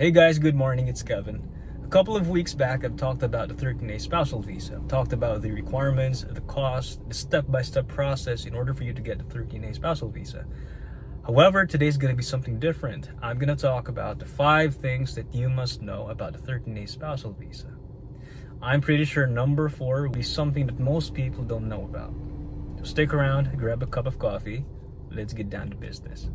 Hey guys, good morning, it's Kevin. A couple of weeks back, I've talked about the 13A spousal visa. I've talked about the requirements, the cost, the step-by-step process in order for you to get the 13A spousal visa. However, today's going to be something different. I'm going to talk about the 5 things that you must know about the 13A spousal visa. I'm pretty sure number 4 will be something that most people don't know about. So stick around, grab a cup of coffee, let's get down to business.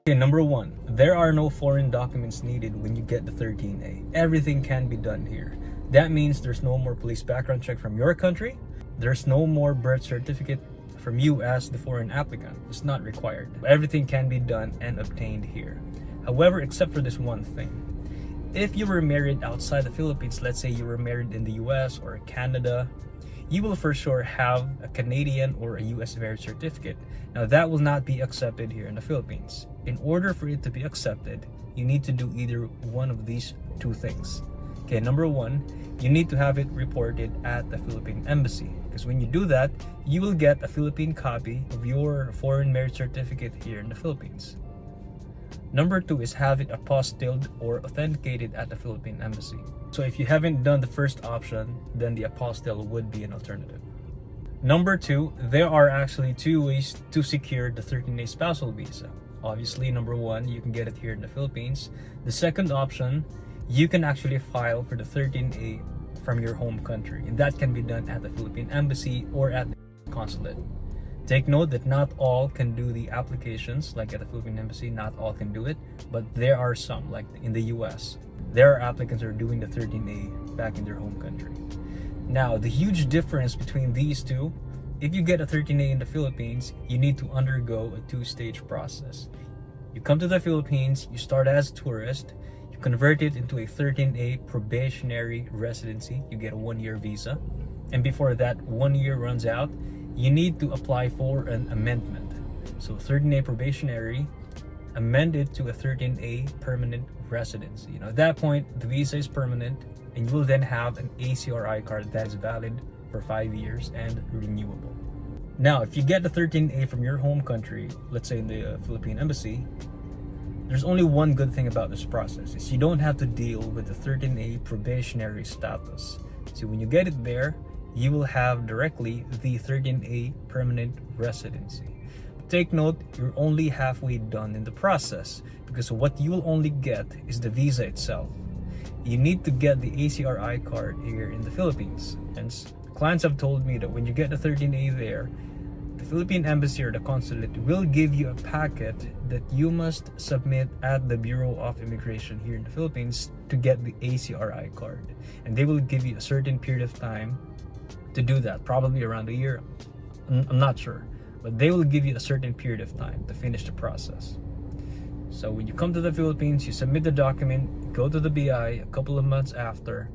Okay, number 1, there are no foreign documents needed when you get the 13A. Everything can be done here. That means there's no more police background check from your country. There's no more birth certificate from you as the foreign applicant. It's not required. Everything can be done and obtained here. However, except for this one thing. If you were married outside the Philippines, let's say you were married in the US or Canada, you will for sure have a Canadian or a US marriage certificate. Now that will not be accepted here in the Philippines. In order for it to be accepted, you need to do either one of these 2 things. Okay, number 1, you need to have it reported at the Philippine embassy. Because when you do that, you will get a Philippine copy of your foreign marriage certificate here in the Philippines. Number 2 is have it apostilled or authenticated at the Philippine embassy. So if you haven't done the first option, then the apostille would be an alternative. Number 2, there are actually 2 ways to secure the 13A spousal visa. Obviously, number 1, you can get it here in the Philippines. The second option, you can actually file for the 13A from your home country, and that can be done at the Philippine embassy or at the consulate. Take note that not all can do the applications, like at the Philippine embassy, not all can do it, but there are some, like in the US. There are applicants who are doing the 13A back in their home country. Now, the huge difference between these two, if you get a 13A in the Philippines, you need to undergo a 2-stage process. You come to the Philippines, you start as a tourist, you convert it into a 13A probationary residency, you get a 1-year visa, and before that 1 year runs out, you need to apply for an amendment. So 13A probationary, amended to a 13A permanent residency. At that point, the visa is permanent, and you will then have an ACRI card that is valid for 5 years and renewable. Now, if you get the 13A from your home country, let's say in the Philippine embassy, there's only one good thing about this process, is you don't have to deal with the 13A probationary status. So when you get it there, you will have directly the 13A permanent residency. But take note, you're only halfway done in the process, because what you will only get is the visa itself. You need to get the ACRI card here in the Philippines. And clients have told me that when you get the 13A there, the Philippine embassy or the consulate will give you a packet that you must submit at the Bureau of Immigration here in the Philippines to get the ACRI card. And they will give you a certain period of time to do that, probably around a year. I'm not sure, but they will give you a certain period of time to finish the process. So when you come to the Philippines, you submit the document, you go to the BI, a couple of months after,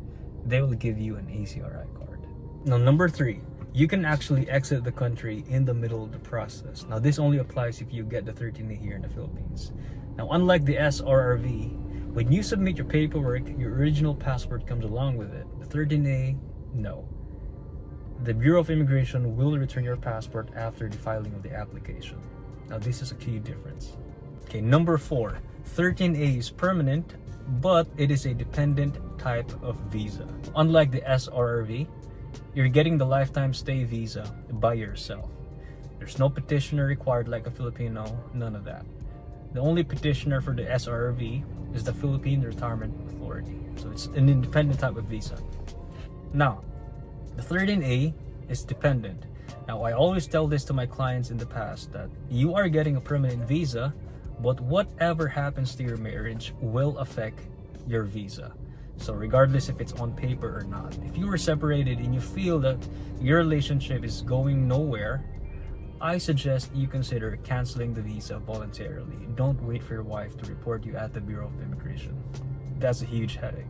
they will give you an ACRI card. Now, number 3, you can actually exit the country in the middle of the process. Now, this only applies if you get the 13A here in the Philippines. Now, unlike the SRRV, when you submit your paperwork, your original passport comes along with it. The 13A, no. The Bureau of Immigration will return your passport after the filing of the application. Now, this is a key difference. Okay, number 4, 13A is permanent, but it is a dependent type of visa. Unlike the SRRV, you're getting the lifetime stay visa by yourself. There's no petitioner required like a Filipino, none of that. The only petitioner for the SRRV is the Philippine Retirement Authority. So it's an independent type of visa. Now, the 13A is dependent. Now, I always tell this to my clients in the past that you are getting a permanent visa, but whatever happens to your marriage will affect your visa. So regardless if it's on paper or not, if you were separated and you feel that your relationship is going nowhere, I suggest you consider canceling the visa voluntarily. Don't wait for your wife to report you at the Bureau of Immigration. That's a huge headache.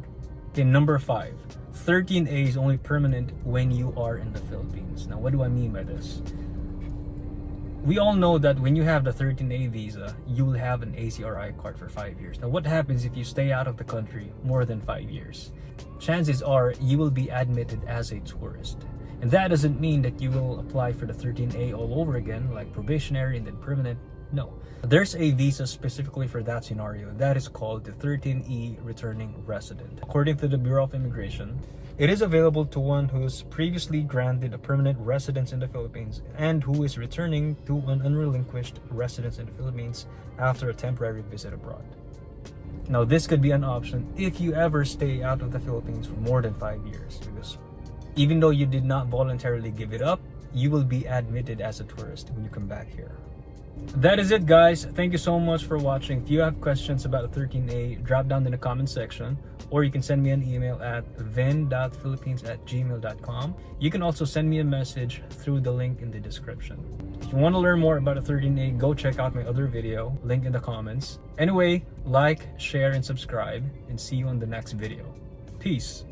Okay, number 5, 13A is only permanent when you are in the Philippines. Now, what do I mean by this? We all know that when you have the 13A visa, you will have an ACRI card for 5 years. Now, what happens if you stay out of the country more than 5 years? Chances are you will be admitted as a tourist. And that doesn't mean that you will apply for the 13A all over again, like probationary and then permanent. No. There's a visa specifically for that scenario. That is called the 13E returning resident. According to the Bureau of Immigration, it is available to one who's previously granted a permanent residence in the Philippines and who is returning to an unrelinquished residence in the Philippines after a temporary visit abroad. Now, this could be an option if you ever stay out of the Philippines for more than 5 years, because even though you did not voluntarily give it up, you will be admitted as a tourist when you come back here. That is it, guys. Thank you so much for watching. If you have questions about the 13A, drop down in the comment section, or you can send me an email at vin.philippines@gmail.com. You can also send me a message through the link in the description. If you want to learn more about the 13A, go check out my other video, link in the comments. Anyway, like, share, and subscribe, and see you on the next video. Peace.